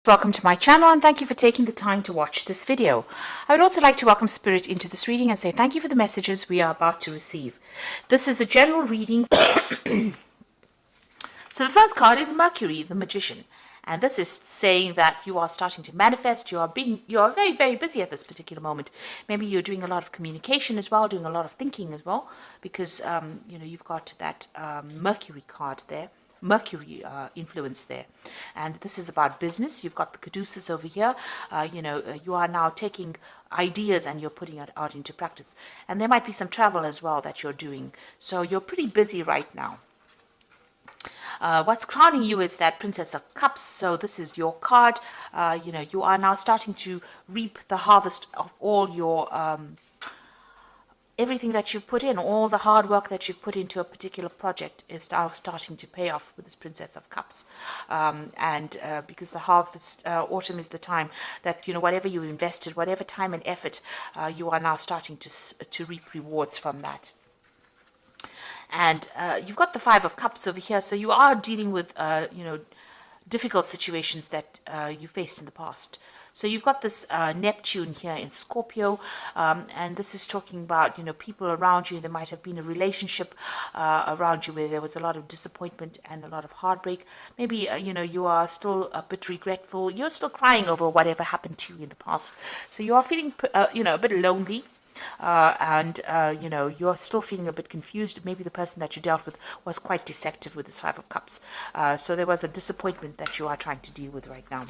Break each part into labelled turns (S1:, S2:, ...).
S1: Welcome to my channel and thank you for taking the time to watch this video. I would also like to welcome Spirit into this reading and say thank you for the messages we are about to receive. This is a general reading. So the first card is Mercury, the Magician. And this is saying that you are starting to manifest. You are very, very busy at this particular moment. Maybe you're doing a lot of communication as well, doing a lot of thinking as well, because you've got that Mercury card there. Mercury influence there, and this is about business. You've got the caduceus over here. You are now taking ideas and you're putting it out into practice, and there might be some travel as well that you're doing, so you're pretty busy right now. What's crowning you is that Princess of Cups. So this is your card. You are now starting to reap the harvest of all your everything that you've put in, all the hard work that you've put into a particular project is now starting to pay off with this Princess of Cups. Because the harvest, autumn is the time that, whatever you invested, whatever time and effort, you are now starting to reap rewards from that. And you've got the Five of Cups over here, so you are dealing with, difficult situations that you faced in the past. So you've got this Neptune here in Scorpio, and this is talking about, people around you. There might have been a relationship around you where there was a lot of disappointment and a lot of heartbreak. Maybe, you are still a bit regretful. You're still crying over whatever happened to you in the past. So you are feeling, a bit lonely. You're still feeling a bit confused. Maybe the person that you dealt with was quite deceptive with this Five of Cups. So there was a disappointment that you are trying to deal with right now.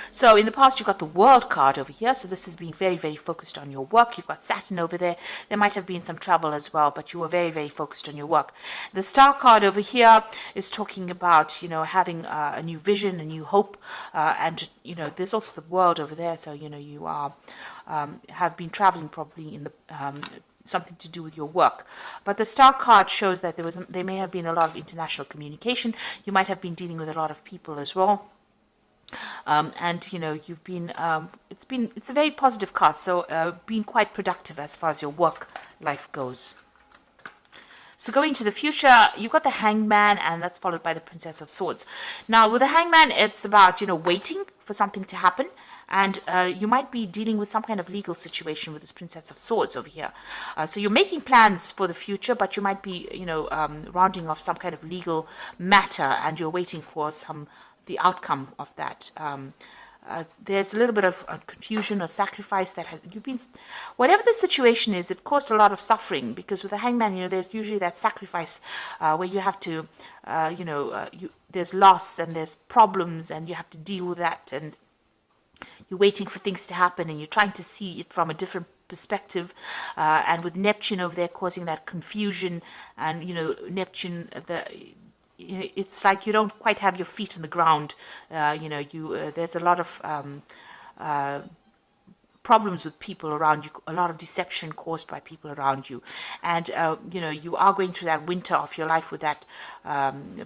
S1: So in the past, you've got the World card over here. So this is being very, very focused on your work. You've got Saturn over there. There might have been some travel as well, but you were very, very focused on your work. The Star card over here is talking about, having a new vision, a new hope. There's also the World over there. So, you are have been traveling probably in the something to do with your work. But the Star card shows that there may have been a lot of international communication. You might have been dealing with a lot of people as well. You've been it's a very positive card, so being quite productive as far as your work life goes. So going to the future, you've got the Hangman, and that's followed by the Princess of Swords. Now with the Hangman, it's about waiting for something to happen, and you might be dealing with some kind of legal situation with this Princess of Swords over here. So you're making plans for the future, but you might be rounding off some kind of legal matter, and you're waiting for the outcome of that. There's a little bit of confusion or sacrifice that whatever the situation is, it caused a lot of suffering, because with the Hangman, there's usually that sacrifice where you have to, there's loss and there's problems and you have to deal with that, and you're waiting for things to happen and you're trying to see it from a different perspective, and with Neptune over there causing that confusion, and Neptune, it's like you don't quite have your feet on the ground. There's a lot of problems with people around you, a lot of deception caused by people around you, and you are going through that winter of your life with that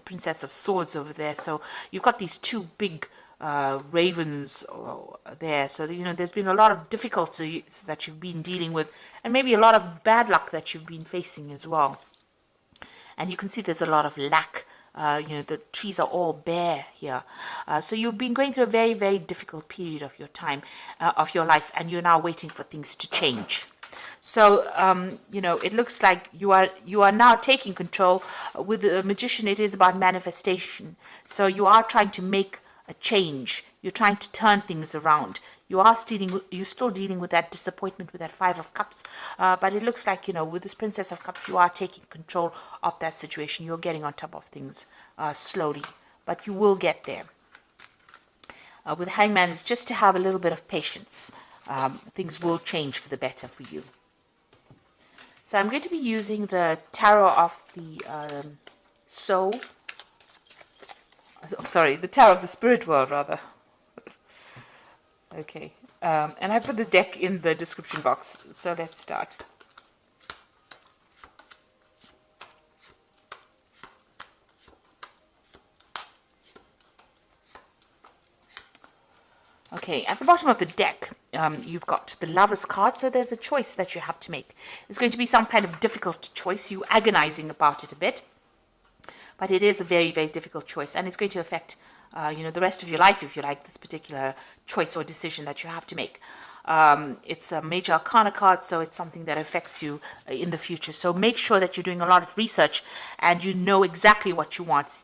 S1: Princess of Swords over there. So you've got these two big ravens there, so there's been a lot of difficulties that you've been dealing with, and maybe a lot of bad luck that you've been facing as well. And you can see there's a lot of lack. The trees are all bare here. So you've been going through a very, very difficult period of your time, of your life, and you're now waiting for things to change. So, it looks like you are now taking control. With the Magician, it is about manifestation. So you are trying to make a change. You're trying to turn things around. You're still dealing with that disappointment with that Five of Cups, but it looks like, with this Princess of Cups, you are taking control of that situation. You're getting on top of things slowly, but you will get there. With Hangman, it's just to have a little bit of patience. Things will change for the better for you. So I'm going to be using the Tarot of the Soul. Sorry, the Tarot of the Spirit World, rather. Okay, and I put the deck in the description box, so let's start. Okay, at the bottom of the deck, you've got the Lover's card, so there's a choice that you have to make. It's going to be some kind of difficult choice. You're agonizing about it a bit, but it is a very, very difficult choice, and it's going to affect the rest of your life, if you like, this particular choice or decision that you have to make. It's a major arcana card, so it's something that affects you in the future. So make sure that you're doing a lot of research and you know exactly what you want.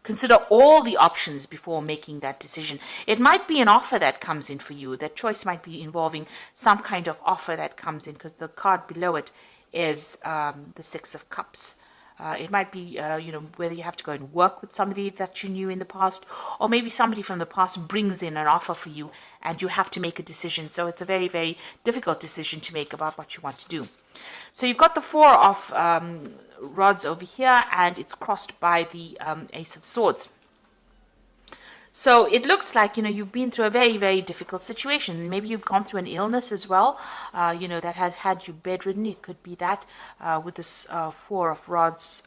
S1: Consider all the options before making that decision. It might be an offer that comes in for you. That choice might be involving some kind of offer that comes in, because the card below it is the Six of Cups. It might be, whether you have to go and work with somebody that you knew in the past, or maybe somebody from the past brings in an offer for you and you have to make a decision. So it's a very, very difficult decision to make about what you want to do. So you've got the Four of Rods over here, and it's crossed by the Ace of Swords. So it looks like, you've been through a very, very difficult situation. Maybe you've gone through an illness as well, that has had you bedridden. It could be that with this Four of Rods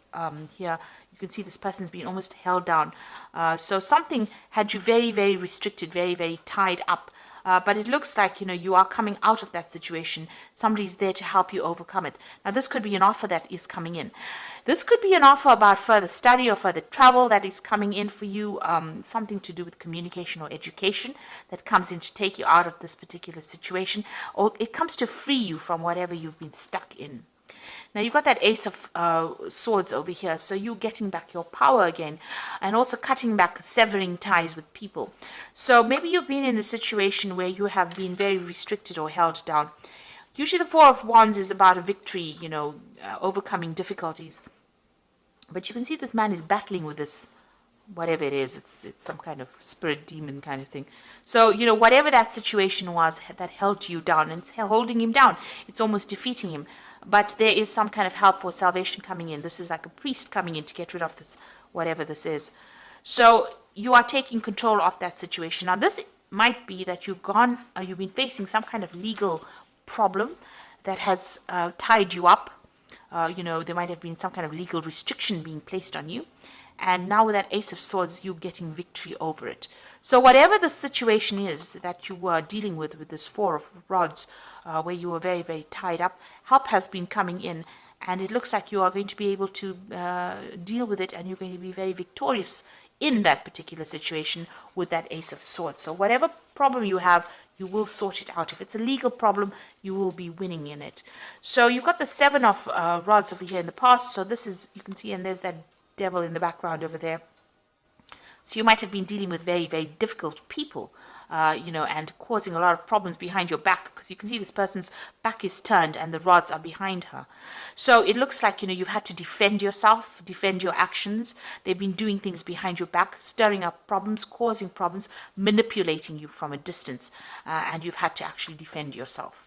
S1: here. You can see this person's been almost held down. So something had you very, very restricted, very, very tied up. But it looks like, you are coming out of that situation. Somebody's there to help you overcome it. Now, this could be an offer that is coming in. This could be an offer about further study or further travel that is coming in for you, something to do with communication or education that comes in to take you out of this particular situation, or it comes to free you from whatever you've been stuck in. Now, you've got that Ace of Swords over here, so you're getting back your power again, and also cutting back, severing ties with people. So maybe you've been in a situation where you have been very restricted or held down. Usually the Four of Wands is about a victory, overcoming difficulties. But you can see this man is battling with this, whatever it is. It's some kind of spirit demon kind of thing. So, whatever that situation was that held you down, and it's holding him down, it's almost defeating him. But there is some kind of help or salvation coming in. This is like a priest coming in to get rid of this, whatever this is. So you are taking control of that situation. Now, this might be that you've been facing some kind of legal problem that has tied you up. There might have been some kind of legal restriction being placed on you. And now with that Ace of Swords, you're getting victory over it. So whatever the situation is that you were dealing with this Four of Rods, where you were very, very tied up, help has been coming in. And it looks like you are going to be able to deal with it, and you're going to be very victorious in that particular situation with that Ace of Swords. So whatever problem you have, you will sort it out. If it's a legal problem, you will be winning in it. So you've got the Seven of Rods over here in the past. So this is, you can see, and there's that devil in the background over there. So you might have been dealing with very, very difficult people, and causing a lot of problems behind your back, because you can see this person's back is turned and the rods are behind her. So it looks like, you've had to defend yourself, defend your actions. They've been doing things behind your back, stirring up problems, causing problems, manipulating you from a distance, and you've had to actually defend yourself.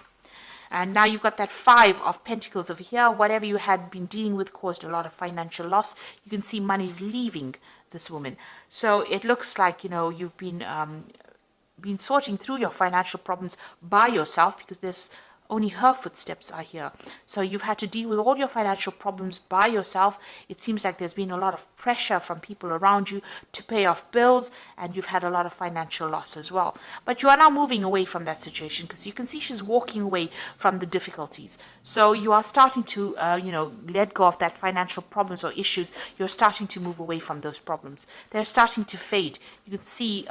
S1: And now you've got that Five of Pentacles over here. Whatever you had been dealing with caused a lot of financial loss. You can see money's leaving this woman. So it looks like, you've been sorting through your financial problems by yourself, because there's only her footsteps are here. So you've had to deal with all your financial problems by yourself. It seems like there's been a lot of pressure from people around you to pay off bills, and you've had a lot of financial loss as well. But you are now moving away from that situation, because you can see she's walking away from the difficulties. So you are starting to, let go of that financial problems or issues. You're starting to move away from those problems. They're starting to fade. You can see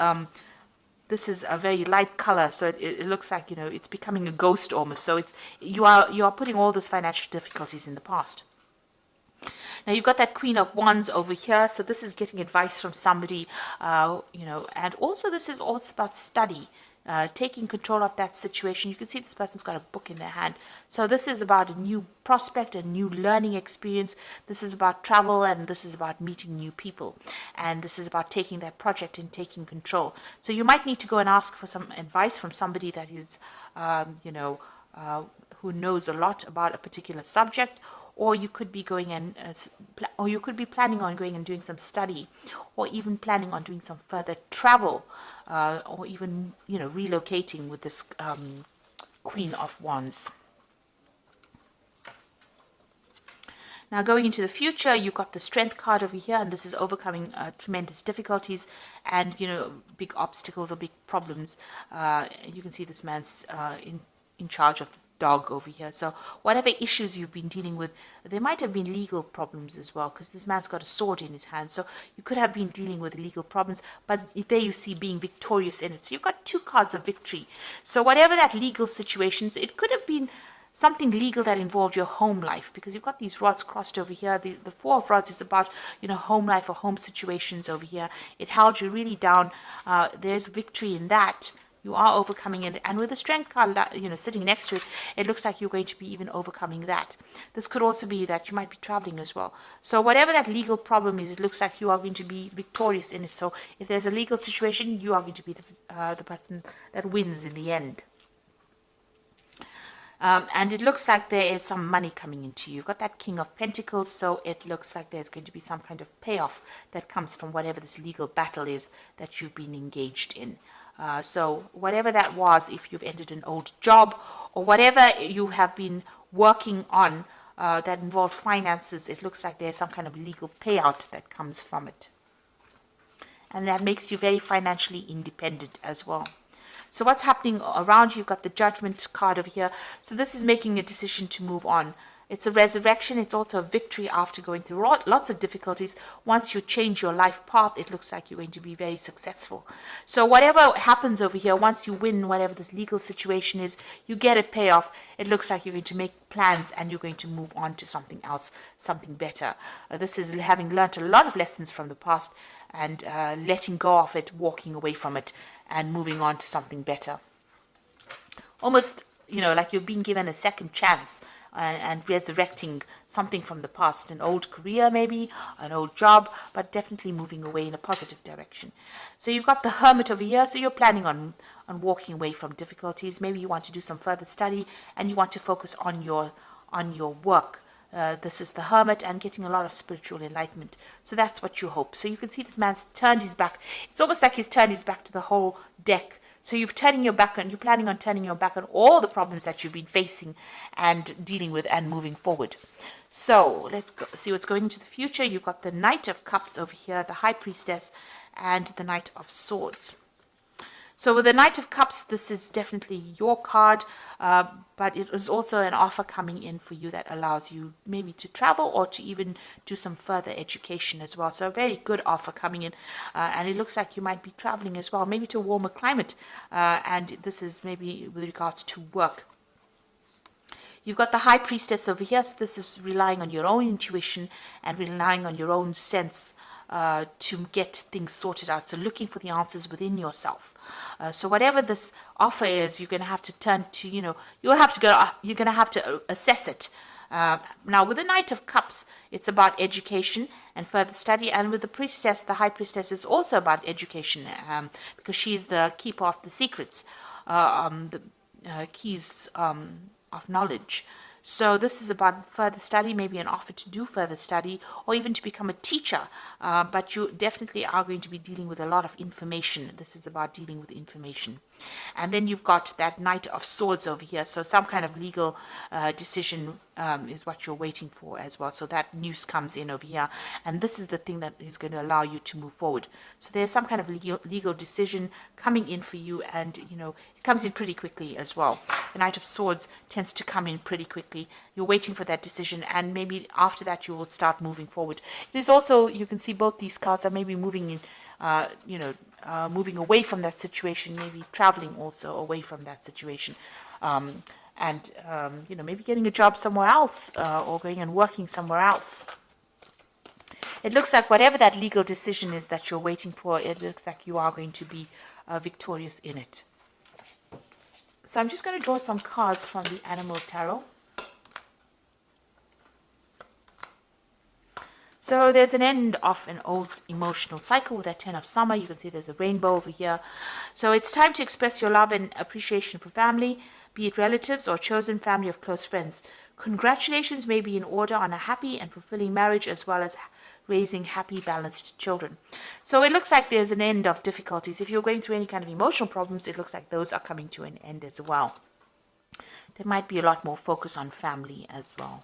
S1: this is a very light color, so it looks like, it's becoming a ghost almost. So you are putting all those financial difficulties in the past. Now you've got that Queen of Wands over here, so this is getting advice from somebody, and also this is also about study. Taking control of that situation. You can see this person's got a book in their hand. So this is about a new prospect, a new learning experience. This is about travel, and this is about meeting new people. And this is about taking that project and taking control. So you might need to go and ask for some advice from somebody that is, who knows a lot about a particular subject. Or you could be going and, or you could be planning on going and doing some study, or even planning on doing some further travel, or even, relocating with this Queen of Wands. Now, going into the future, you've got the Strength card over here, and this is overcoming tremendous difficulties and, big obstacles or big problems. You can see this man's in charge of this dog over here. So whatever issues you've been dealing with, there might have been legal problems as well, because this man's got a sword in his hand. So you could have been dealing with legal problems, but there you see being victorious in it. So you've got 2 cards of victory. So whatever that legal situations, it could have been something legal that involved your home life, because you've got these rods crossed over here. The 4 of rods is about, home life or home situations over here. It held you really down. There's victory in that. You are overcoming it. And with the strength card, sitting next to it, it looks like you're going to be even overcoming that. This could also be that you might be traveling as well. So whatever that legal problem is, it looks like you are going to be victorious in it. So if there's a legal situation, you are going to be the person that wins in the end. And it looks like there is some money coming into you. You've got that King of Pentacles, so it looks like there's going to be some kind of payoff that comes from whatever this legal battle is that you've been engaged in. So whatever that was, if you've ended an old job or whatever you have been working on that involved finances, it looks like there's some kind of legal payout that comes from it. And that makes you very financially independent as well. So what's happening around you? You've got the Judgment card over here. So this is making a decision to move on. It's a resurrection. It's also a victory after going through lots of difficulties. Once you change your life path, it looks like you're going to be very successful. So whatever happens over here, once you win whatever this legal situation is, you get a payoff. It looks like you're going to make plans and you're going to move on to something else, something better. This is having learnt a lot of lessons from the past and letting go of it, walking away from it, and moving on to something better. Almost, like you've been given a second chance and resurrecting something from the past, an old career maybe, an old job, but definitely moving away in a positive direction. So you've got the Hermit over here, so you're planning on walking away from difficulties. Maybe you want to do some further study and you want to focus on your work. This is the Hermit and getting a lot of spiritual enlightenment. So that's what you hope. So you can see this man's turned his back. It's almost like he's turned his back to the whole deck. So you're turning your back, and you're planning on turning your back on all the problems that you've been facing and dealing with and moving forward. So let's see what's going into the future. You've got the Knight of Cups over here, the High Priestess, and the Knight of Swords. So with the Knight of Cups, this is definitely your card, but it is also an offer coming in for you that allows you maybe to travel or to even do some further education as well. So a very good offer coming in, and it looks like you might be traveling as well, maybe to a warmer climate, and this is maybe with regards to work. You've got the High Priestess over here, so this is relying on your own intuition and relying on your own sense to get things sorted out. So looking for the answers within yourself. So whatever this offer is, you're going to have to turn to, you're going to have to assess it. Now with the Knight of Cups, it's about education and further study. And with the Priestess, the High Priestess, is also about education because she's the keeper of the secrets, the keys of knowledge. So this is about further study, maybe an offer to do further study or even to become a teacher. But you definitely are going to be dealing with a lot of information. This is about dealing with information. And then you've got that Knight of Swords over here. So some kind of legal decision is what you're waiting for as well. So that news comes in over here. And this is the thing that is going to allow you to move forward. So there's some kind of legal decision coming in for you. And, it comes in pretty quickly as well. The Knight of Swords tends to come in pretty quickly. You're waiting for that decision. And maybe after that, you will start moving forward. There's also, you can see both these cards are maybe moving in, moving away from that situation, maybe traveling also away from that situation, and maybe getting a job somewhere else or going and working somewhere else. It looks like whatever that legal decision is that you're waiting for, it looks like you are going to be victorious in it. So I'm just going to draw some cards from the Animal Tarot. So there's an end of an old emotional cycle with that 10 of Summer. You can see there's a rainbow over here. So it's time to express your love and appreciation for family, be it relatives or chosen family of close friends. Congratulations may be in order on a happy and fulfilling marriage as well as raising happy, balanced children. So it looks like there's an end of difficulties. If you're going through any kind of emotional problems, it looks like those are coming to an end as well. There might be a lot more focus on family as well.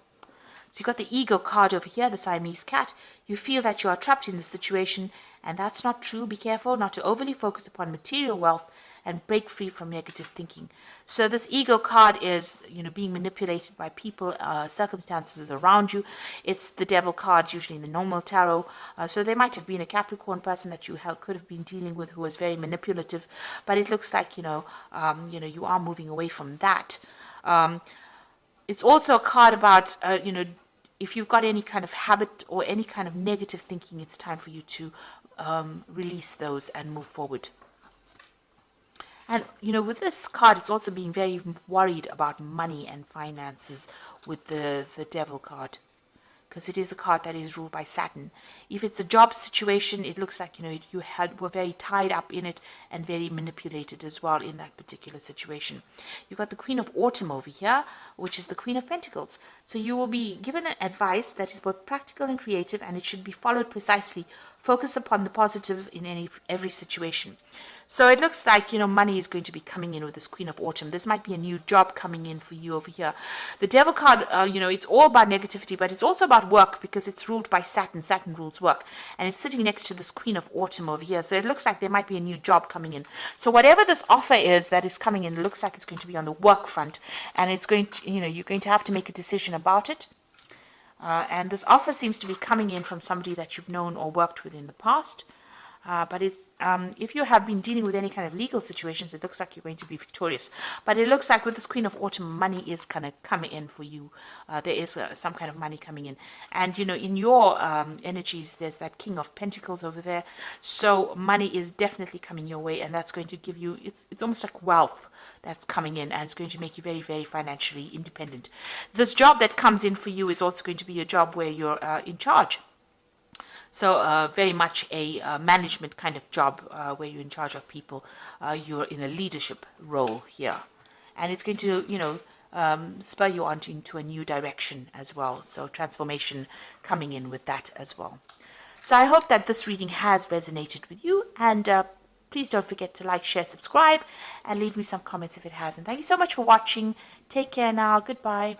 S1: So you've got the Ego card over here, the Siamese cat. You feel that you are trapped in this situation, and that's not true. Be careful not to overly focus upon material wealth and break free from negative thinking. So this ego card is, being manipulated by people, circumstances around you. It's the devil card, usually in the normal tarot. So there might have been a Capricorn person that you could have been dealing with who was very manipulative, but it looks like, you are moving away from that. It's also a card about, if you've got any kind of habit or any kind of negative thinking, it's time for you to release those and move forward. And, with this card, it's also being very worried about money and finances with the devil card, because it is a card that is ruled by Saturn. If it's a job situation, it looks like, you were very tied up in it and very manipulated as well in that particular situation. You've got the Queen of Autumn over here, which is the Queen of Pentacles. So you will be given an advice that is both practical and creative, and it should be followed precisely. Focus upon the positive in every situation. So it looks like, money is going to be coming in with this Queen of Autumn. This might be a new job coming in for you over here. The Devil card, it's all about negativity, but it's also about work, because it's ruled by Saturn. Saturn rules work. And it's sitting next to this Queen of Autumn over here. So it looks like there might be a new job coming in. So whatever this offer is that is coming in, it looks like it's going to be on the work front. And it's going to, you're going to have to make a decision about it. And this offer seems to be coming in from somebody that you've known or worked with in the past. But if you have been dealing with any kind of legal situations, it looks like you're going to be victorious. But it looks like with this Queen of Autumn, money is kind of coming in for you. There is some kind of money coming in. And, in your energies, there's that King of Pentacles over there. So money is definitely coming your way, and that's going to give you, it's almost like wealth that's coming in, and it's going to make you very, very financially independent. This job that comes in for you is also going to be a job where you're in charge. So very much a management kind of job where you're in charge of people. You're in a leadership role here. And it's going to, spur you on into a new direction as well. So transformation coming in with that as well. So I hope that this reading has resonated with you. And please don't forget to like, share, subscribe, and leave me some comments if it hasn't. Thank you so much for watching. Take care now. Goodbye.